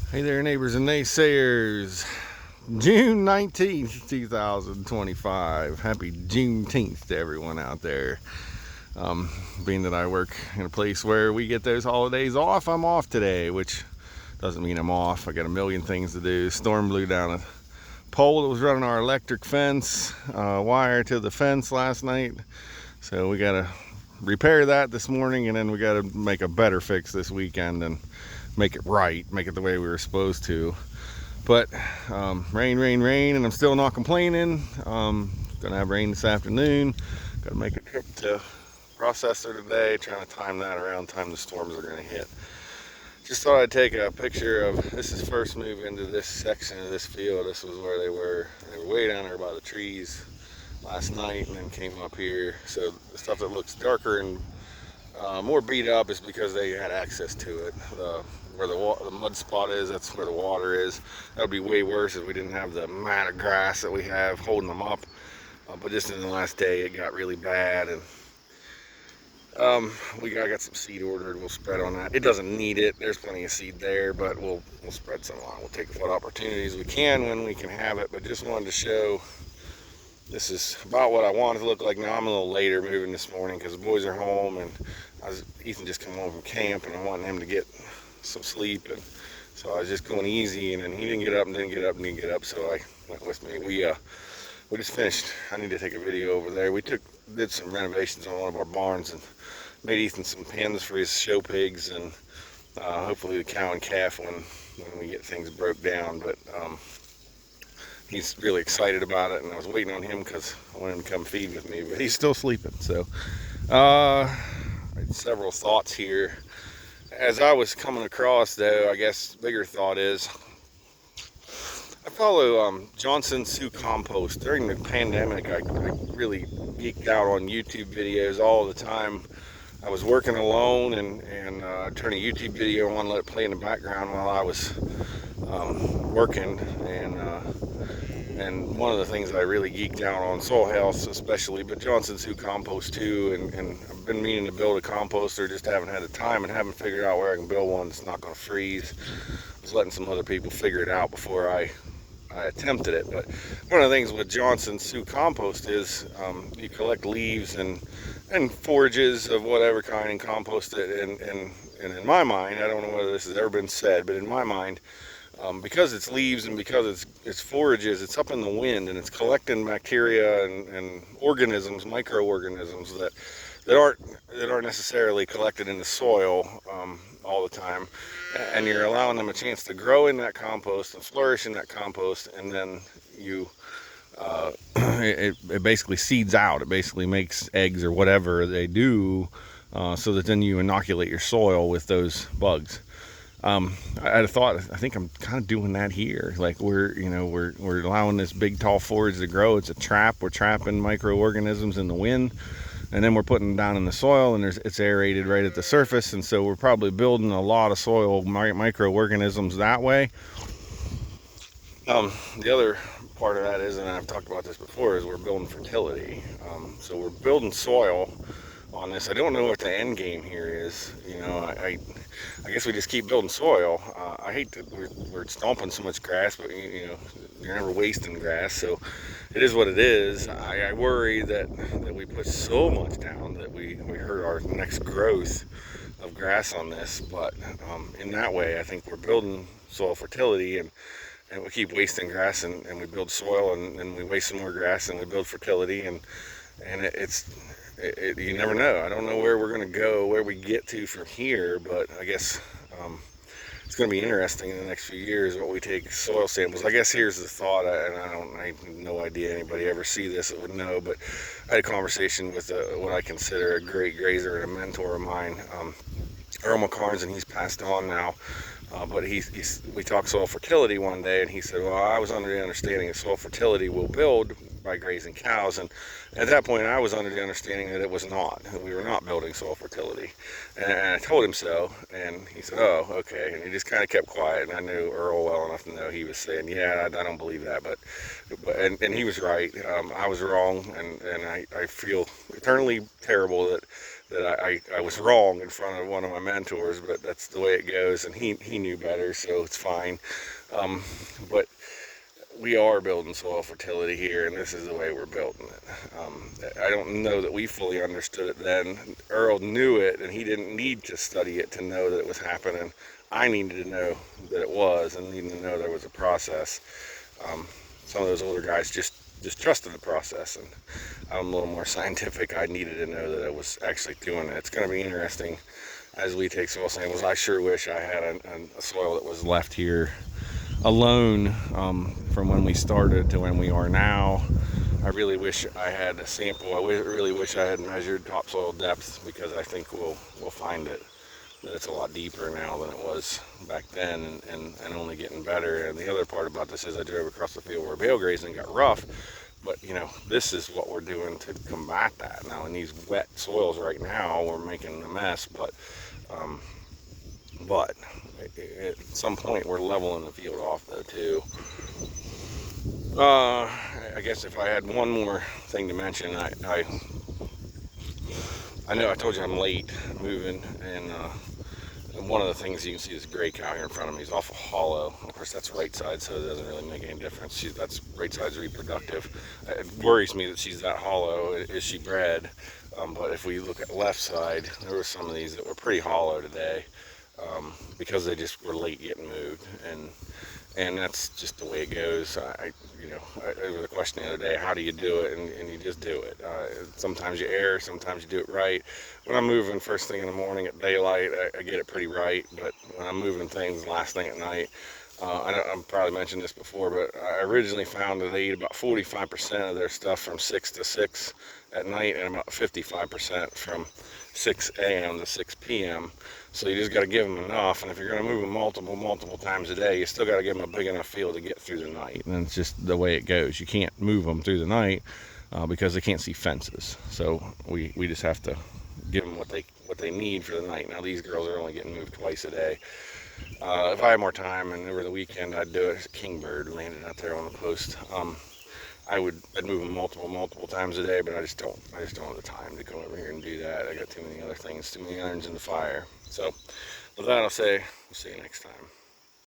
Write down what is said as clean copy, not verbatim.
Hey there, neighbors and naysayers. June 19th, 2025. Happy Juneteenth to everyone out there. Being that I work in a place where we get those holidays off, I'm off today, which doesn't mean I'm off. I got a million things to do. Storm blew down a pole that was running our electric fence, wire to the fence last night. So we got to repair that this morning, and then we got to make a better fix this weekend and make it right, make it the way we were supposed to. But rain, and I'm still not complaining. Gonna have rain this afternoon. Gotta make a trip to processor today, trying to time that around time the storms are gonna hit. Just thought I'd take a picture of, this is first move into this section of this field. This was where they were way down there by the trees last night, and then came up here. So the stuff that looks darker and more beat up is because they had access to it. Where the mud spot is, that's where the water is. That would be way worse if we didn't have the amount of grass that we have holding them up. But just in the last day, it got really bad, and I got some seed ordered. We'll spread on that. It doesn't need it. There's plenty of seed there, but we'll spread some on. We'll take what opportunities we can when we can have it. But just wanted to show. This is about what I want it to look like now. I'm a little later moving this morning because the boys are home, and Ethan just come home from camp, and I want him to get some sleep, and so I was just going easy, and then he didn't get up, so I went with me. We just finished. I need to take a video over there. We did some renovations on one of our barns and made Ethan some pens for his show pigs, and hopefully the cow and calf when we get things broke down. But he's really excited about it, and I was waiting on him because I wanted him to come feed with me, but he's still sleeping. So I had several thoughts here. As I was coming across, though, I guess the bigger thought is, I follow Johnson Sioux Compost. During the pandemic, I really geeked out on YouTube videos all the time. I was working alone and turn a YouTube video on, let it play in the background while I was working, and one of the things that I really geeked out on, soil health especially, but Johnson Sioux Compost too, and I've been meaning to build a composter, just haven't had the time and haven't figured out where I can build one that's not going to freeze. I was letting some other people figure it out before I attempted it. But one of the things with Johnson Sioux Compost is you collect leaves and forages of whatever kind and compost it, and in my mind, I don't know whether this has ever been said, but in my mind, because it's leaves and because it's forages, it's up in the wind, and it's collecting bacteria and organisms, microorganisms that aren't necessarily collected in the soil all the time, and you're allowing them a chance to grow in that compost and flourish in that compost, and then it basically seeds out. It basically makes eggs or whatever they do, so that then you inoculate your soil with those bugs. I had thought, I think I'm kind of doing that here. Like we're allowing this big tall forage to grow. It's a trap. We're trapping microorganisms in the wind, and then we're putting them down in the soil, and it's aerated right at the surface, and so we're probably building a lot of soil microorganisms that way. The other part of that is, and I've talked about this before, is we're building fertility. So we're building soil on this. I don't know what the end game here is. I guess we just keep building soil. I hate that we're stomping so much grass, but you're never wasting grass, so it is what it is. I worry that we put so much down that we hurt our next growth of grass on this. But in that way, I think we're building soil fertility, and we keep wasting grass, and we build soil, and we waste some more grass, and we build fertility, and you never know. I don't know where we're going to go, where we get to from here, but I guess it's going to be interesting in the next few years what we take soil samples. I guess here's the thought, and I have no idea anybody ever see this that would know, but I had a conversation with what I consider a great grazer and a mentor of mine, Earl McCarnes, and he's passed on now. But we talked soil fertility one day, and he said, well, I was under the understanding that soil fertility will build by grazing cows. And at that point, I was under the understanding that it was not, that we were not building soil fertility. And I told him so, and he said, "Oh, okay." And he just kind of kept quiet. And I knew Earl well enough to know he was saying, "Yeah, I don't believe that," and he was right. I was wrong, and I feel eternally terrible that I was wrong in front of one of my mentors, but that's the way it goes, and he knew better, so it's fine. But we are building soil fertility here, and this is the way we're building it. I don't know that we fully understood it then. Earl knew it, and he didn't need to study it to know that it was happening. I needed to know that it was, and needed to know there was a process. Some of those older guys just trusted the process, and I'm a little more scientific. I needed to know that I was actually doing it. It's going to be interesting as we take soil samples. I sure wish I had a soil that was left here alone from when we started to when we are now. I really wish I had a sample. I really wish I had measured topsoil depth, because I think we'll find it, that it's a lot deeper now than it was back then, and only getting better. And the other part about this is I drove across the field where bale grazing got rough, but you know, this is what we're doing to combat that. Now in these wet soils right now, we're making a mess, but at some point we're leveling the field off though too. I guess if I had one more thing to mention, I know I told you I'm late moving, and one of the things you can see is a gray cow here in front of me. He's awful hollow. Of course, that's right side, so it doesn't really make any difference. That's right side's reproductive. It worries me that she's that hollow. Is she bred? But if we look at left side, there were some of these that were pretty hollow today, because they just were late getting moved, and that's just the way it goes. There was a question the other day, how do you do it? And you just do it. Sometimes you err, sometimes you do it right. When I'm moving first thing in the morning at daylight, I get it pretty right, but when I'm moving things last thing at night, I've probably mentioned this before, but I originally found that they eat about 45% of their stuff from 6 to 6 at night, and about 55% from 6 a.m. to 6 p.m. So you just got to give them enough, and if you're going to move them multiple times a day, you still got to give them a big enough field to get through the night. And it's just the way it goes. You can't move them through the night because they can't see fences. So we just have to give them what they need for the night. Now these girls are only getting moved twice a day. If I had more time and over the weekend, I'd do it. Kingbird landed out there on the post. I'd move them multiple times a day, but I just don't have the time to go over here and do that. I got too many other things, too many irons in the fire. So with that, I'll say, we'll see you next time.